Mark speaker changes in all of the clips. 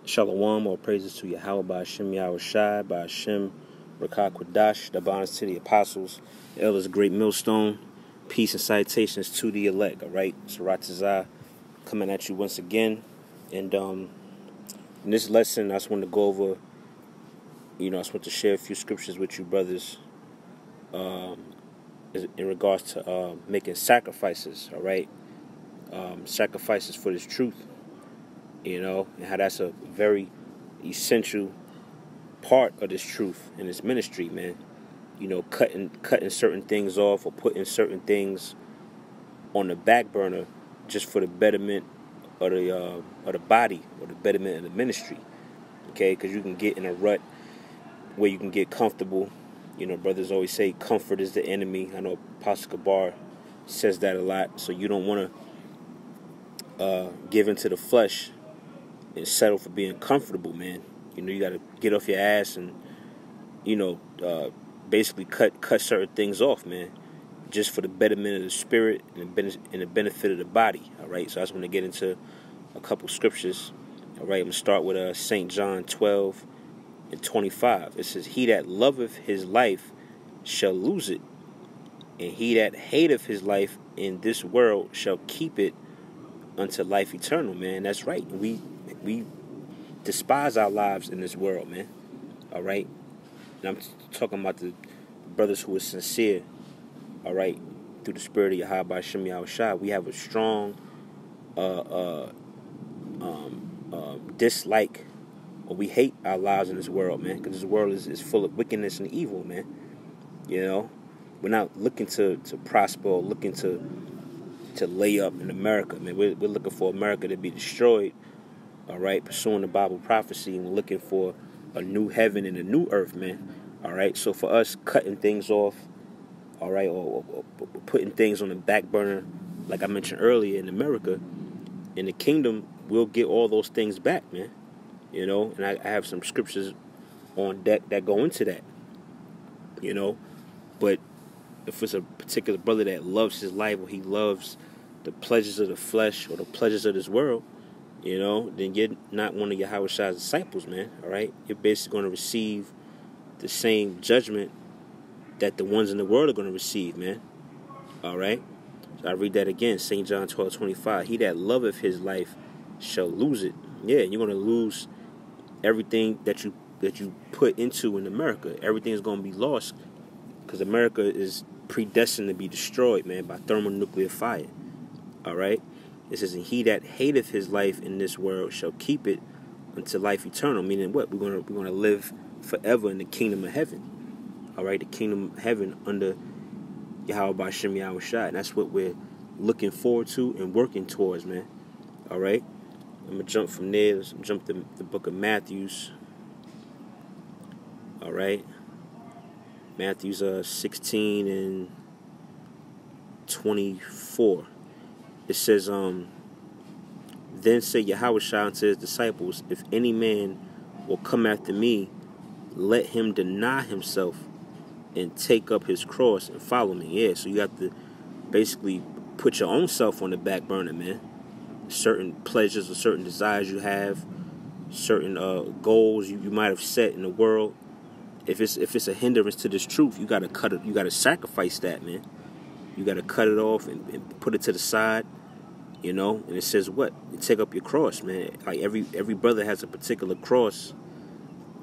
Speaker 1: Shalom, all praises to Yahweh by Hashem Yahweh Shai, by Hashem Rakah Quadash, the bonds to the apostles, the elders, great millstone, peace and salutations to the elect, all right? Saratazah coming at you once again. And in this lesson, I just want to go over, I just want to share a few scriptures with you, brothers, in regards to making sacrifices, all right? Sacrifices for this truth. And how that's a very essential part of this truth in this ministry, man. Cutting certain things off or putting certain things on the back burner just for the betterment of the body or the betterment of the ministry. Okay, because you can get in a rut where you can get comfortable. Brothers always say comfort is the enemy. I know Apostle Kabar says that a lot. So you don't want to give into the flesh and settle for being comfortable, man. You got to get off your ass and, basically cut certain things off, man, just for the betterment of the spirit and the benefit of the body, all right? So I just want to get into a couple scriptures, all right? I'm going to start with St. John 12:25. It says, "He that loveth his life shall lose it, and he that hateth his life in this world shall keep it unto life eternal," man. That's right. We despise our lives in this world, man. All right? And I'm talking about the brothers who are sincere, all right, through the spirit of Yahweh Hashem Yahweh Shai. We have a strong dislike, or we hate our lives in this world, man, because this world is full of wickedness and evil, man. We're not looking to prosper or looking to lay up in America, man. We're looking for America to be destroyed, all right, pursuing the Bible prophecy, and we're looking for a new heaven and a new earth, man, all right? So for us, cutting things off, all right, or putting things on the back burner, like I mentioned earlier, in America, in the kingdom, we'll get all those things back, man, and I have some scriptures on deck that go into that, but if it's a particular brother that loves his life, or he loves the pleasures of the flesh or the pleasures of this world, then you're not one of Yahweh Shai's disciples, man, all right? You're basically going to receive the same judgment that the ones in the world are going to receive, man, all right? So I read that again, St. John 12:25. "He that loveth his life shall lose it." Yeah, you're going to lose everything that you put into in America. Everything is going to be lost because America is predestined to be destroyed, man, by thermonuclear fire, all right? It says, "And he that hateth his life in this world shall keep it unto life eternal," meaning what? We're gonna live forever in the kingdom of heaven. All right, the kingdom of heaven under Yahweh by Hashem Yahweh Shai. And that's what we're looking forward to and working towards, man. All right, I'm gonna jump from there. Let's jump to the book of Matthew. All right, Matthew 16:24. It says, "Then said Yahweh Shai unto his disciples, If any man will come after me, let him deny himself and take up his cross and follow me." Yeah, so you have to basically put your own self on the back burner, man. Certain pleasures or certain desires you have, certain goals you might have set in the world. If it's a hindrance to this truth, you gotta cut it. You gotta sacrifice that, man. You gotta cut it off and put it to the side. And it says what? You take up your cross, man. Like every brother has a particular cross,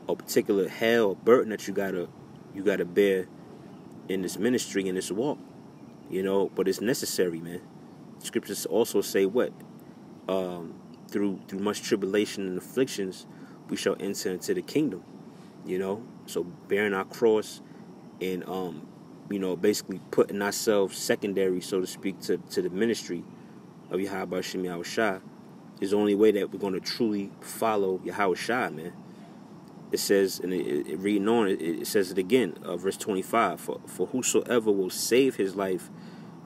Speaker 1: a particular hell or burden that you gotta bear in this ministry, in this walk. But it's necessary, man. Scriptures also say what? Through much tribulation and afflictions, we shall enter into the kingdom. So bearing our cross and basically putting ourselves secondary, so to speak, to the ministry of Yahweh Hashem Yahweh Shai is the only way that we're going to truly follow Yahweh Shai, man. It says, and reading on, it says it again, verse 25, for whosoever will save his life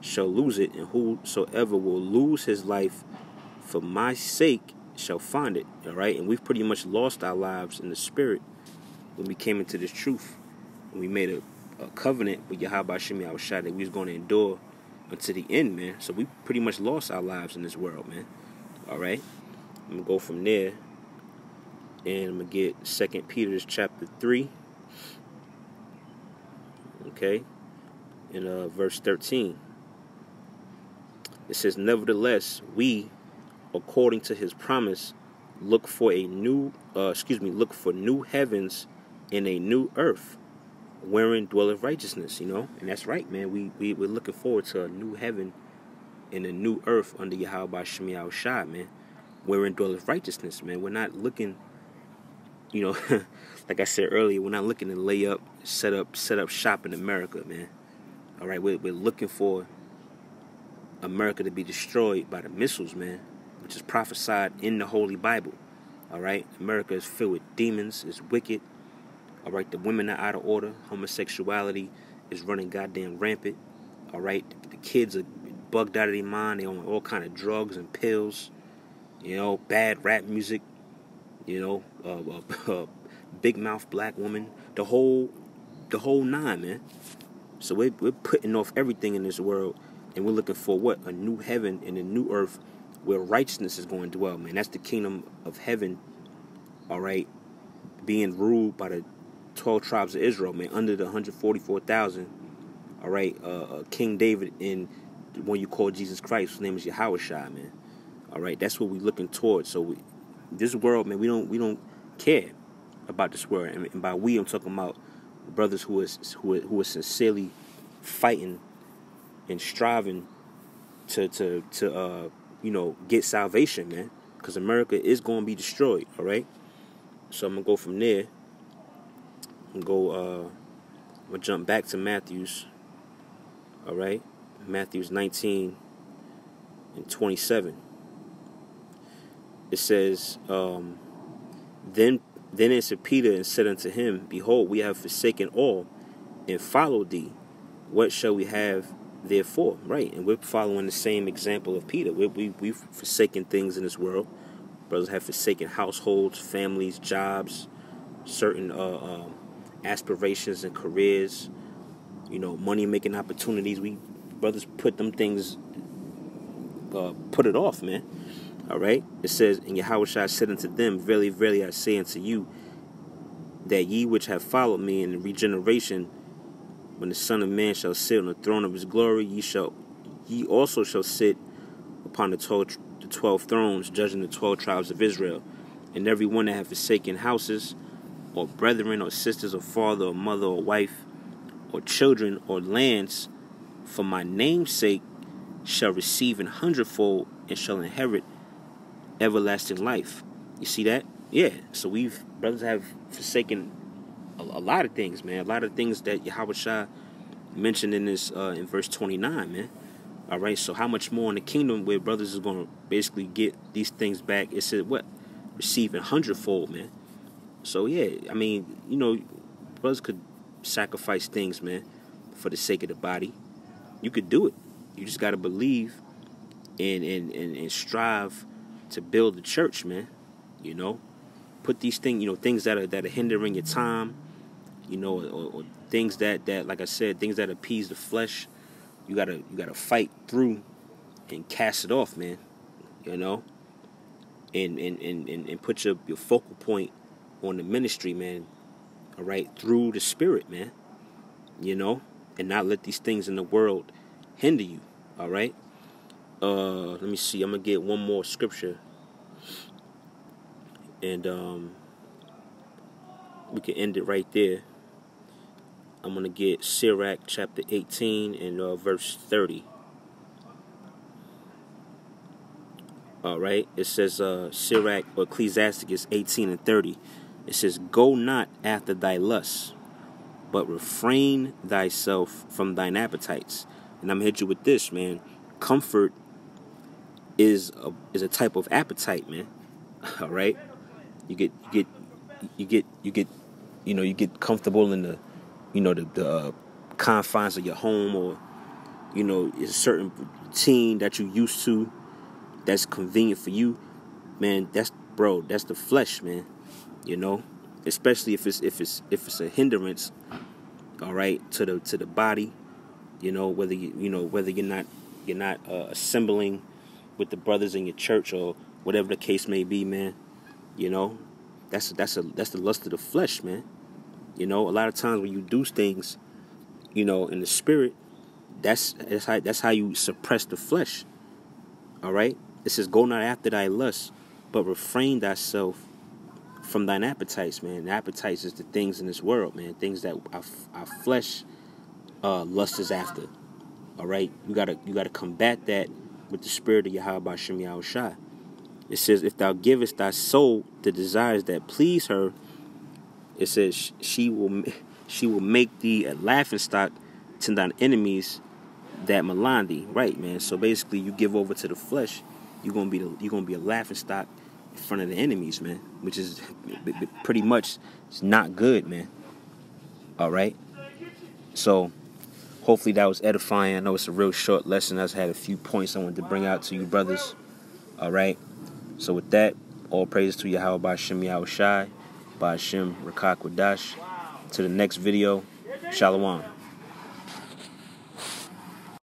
Speaker 1: shall lose it, and whosoever will lose his life for my sake shall find it, all right? And we've pretty much lost our lives in the spirit when we came into this truth, when we made a covenant with Yahweh Hashem Yahweh Shai that we was going to endure until the end, man. So we pretty much lost our lives in this world, man. All right, I'm gonna go from there And I'm going to get 2 Peter chapter 3. Okay. In verse 13. It says, nevertheless, we, according to his promise, look for new heavens and a new earth, wherein dwelleth righteousness, And that's right, man. We're looking forward to a new heaven and a new earth under Yahweh Shem Yahushua, man, wherein dwelleth righteousness, man. We're not looking, like I said earlier, we're not looking to lay up, set up shop in America, man. All right, we're looking for America to be destroyed by the missiles, man, which is prophesied in the Holy Bible. All right, America is filled with demons, it's wicked. All right, the women are out of order. Homosexuality is running goddamn rampant. All right, the kids are bugged out of their mind. They on all kind of drugs and pills. Bad rap music. Big mouth black woman. The whole nine, man. So we're putting off everything in this world, and we're looking for what? A new heaven and a new earth where righteousness is going to dwell, man. That's the kingdom of heaven. All right, being ruled by the 12 tribes of Israel, man, under the 144,000. All right, King David and the one you call Jesus Christ, his name is Yahushua, man. All right, that's what we're looking towards. So this world, man, we don't care about this world, and by we, I'm talking about brothers who are sincerely fighting and striving to get salvation, man, because America is going to be destroyed. All right, so I'm gonna go from there. I'm gonna jump back to Matthew's. All right, Matthew's 19 and 27. It says, Then answered Peter and said unto him, Behold, we have forsaken all and followed thee. What shall we have therefore? Right, and we're following the same example of Peter. We've forsaken things in this world. Brothers have forsaken households, families, jobs, certain aspirations and careers, money-making opportunities. We brothers put them things, put it off, man. All right? It says, and Yahushua said unto them, Verily, verily, I say unto you, that ye which have followed me in the regeneration, when the Son of Man shall sit on the throne of his glory, ye also shall sit upon the 12 thrones, judging the 12 tribes of Israel. And every one that hath forsaken houses, or brethren, or sisters, or father, or mother, or wife, or children, or lands, for my name's sake, shall receive an hundredfold, and shall inherit everlasting life. You see that? Yeah. So brothers have forsaken a lot of things, man. A lot of things that Yahushua mentioned in this in verse 29, man. All right. So how much more in the kingdom where brothers is going to basically get these things back? It said what? Receive a hundredfold, man. So yeah, I mean, brothers could sacrifice things, man, for the sake of the body. You could do it. You just got to believe and strive to build the church, man. Put these things, things that are hindering your time, or things that like I said, things that appease the flesh. You gotta fight through and cast it off, man. And put your focal point on the ministry, man. All right, through the Spirit, man. And not let these things in the world hinder you. All right. Let me see. I'm gonna get one more scripture, and we can end it right there. I'm gonna get Sirach chapter 18 and verse 30. All right. It says Sirach or Ecclesiasticus 18 and 30. It says, "Go not after thy lusts, but refrain thyself from thine appetites." And I'm gonna hit you with this, man. Comfort is a type of appetite, man. All right, you get comfortable in the the confines of your home, or it's a certain routine that you used to that's convenient for you, man. That's the flesh, man. Especially if it's a hindrance, all right, to the body. Whether you're not assembling with the brothers in your church or whatever the case may be, man. That's the lust of the flesh, man. You know, a lot of times when you do things, you know, in the spirit, that's how you suppress the flesh. All right? It says, go not after thy lust, but refrain thyself from thine appetites, man. The appetites is the things in this world, man. Things that our flesh lusts after. All right? You gotta combat that with the spirit of Yahweh Shem Yahushua. It says, if thou givest thy soul the desires that please her, it says she will make thee a laughingstock to thine enemies that malign thee. Right, man. So basically, you give over to the flesh, you're gonna be a laughingstock in front of the enemies, man. Which is pretty much, it's not good, man. All right. So hopefully that was edifying. I know it's a real short lesson. I just had a few points I wanted to bring out to you, brothers. All right. So with that, all praises to Yahweh Ba'ashem Yahushai, Ba'ashem Rakak Wadash. To the next video, Shalom.